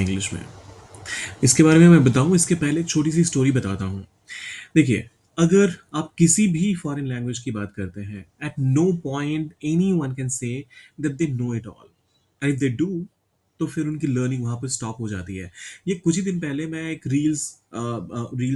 English में। इसके बारे में मैं बताऊँ, इसके पहले एक छोटी-सी स्टोरी बताता हूँ। देखिए, अगर आप किसी भी फॉरेन लैंग्वेज की बात करते हैं, at no point anyone can say that they know it all, and if they do, तो फिर उनकी लर्निंग वहाँ पे स्टॉप हो जाती है। ये कुछ ही दिन पहले मैं एक रील्स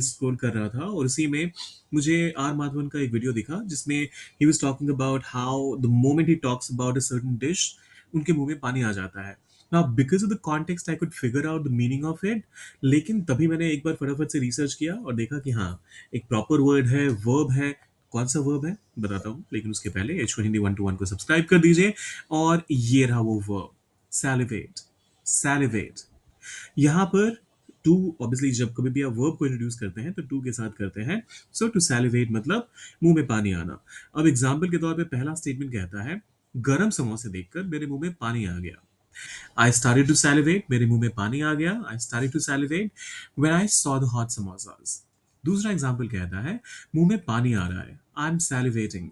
स्क्रॉल कर रहा था और उसी में मुझे आर माधवन का एक वीडियो दिखा जिसमें he was talking about how the moment he talks about a certain dish, उनके मुँह में पानी आ जाता है। Now because of the context I could figure out the meaning of it, लेकिन तभी मैंने एक बार फटाफट से रिसर्च किया और देखा कि हाँ, एक प्रॉपर वर्ड है, वर्ब है। कौन-सा वर्ब है? बताता हूँ, लेकिन उसके पहले एच हिंदी 121 को सब्सक्राइब कर दीजिए। और ये रहा वो वर्ब, सैलिवेट। सैलिवेट। यहाँ पर टू, ऑब्वियसली जब कभी भी आप वर्ब को इंट्रोड्यूस करते हैं तो टू के साथ करते हैं। सो टू सैलिवेट मतलब मुंह में पानी आना। अब एग्जाम्पल के तौर पे पहला स्टेटमेंट कहता है, गरम समोसे देखकर मेरे मुंह में पानी आ गया। आई स्टार्टेड टू सैलिवेट, मेरे मुंह में पानी आ गया। I started to salivate when I saw the hot samosas. दूसरा एग्जाम्पल कहता है, मुंह में पानी आ रहा है। I am salivating.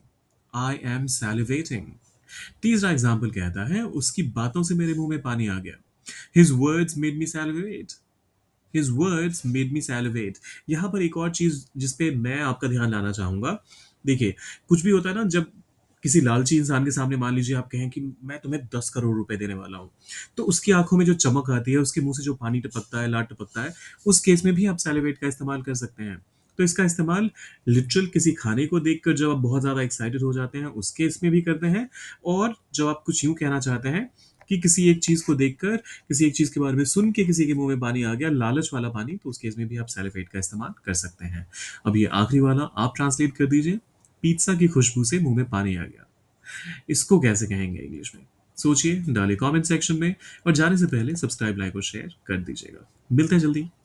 I am salivating. तीसरा एग्जाम्पल कहता है, उसकी बातों से मेरे मुंह में पानी आ गया। His words made me salivate. His words made me salivate. यहाँ पर एक और चीज जिस पे मैं आपका ध्यान लाना चाहूंगा। देखिए, कुछ भी होता है ना, जब किसी लालची इंसान के सामने मान लीजिए आप कहें कि मैं तुम्हें 10 करोड़ रुपए देने वाला हूँ, तो उसकी आंखों में जो चमक आती है, उसके मुंह से जो पानी टपकता है, लार टपकता है, उस केस में भी आप सैलिवेट का इस्तेमाल कर सकते हैं। तो इसका इस्तेमाल लिटरल किसी खाने को देखकर जब आप बहुत ज्यादा एक्साइटेड हो जाते हैं उस केस में भी करते हैं, और जब आप कुछ यूं कहना चाहते हैं कि किसी एक चीज को देखकर, किसी एक चीज के बारे में सुन के किसी के मुंह में पानी आ गया, लालच वाला पानी, तो उस केस में भी आप सैलिवेट का इस्तेमाल कर सकते हैं। अब ये आखिरी वाला आप ट्रांसलेट कर दीजिए, पिज्जा की खुशबू से मुंह में पानी आ गया। इसको कैसे कहेंगे इंग्लिश में? सोचिए, डालिए कमेंट सेक्शन में, और जाने से पहले सब्सक्राइब, लाइक और शेयर कर दीजिएगा। मिलते हैं जल्दी।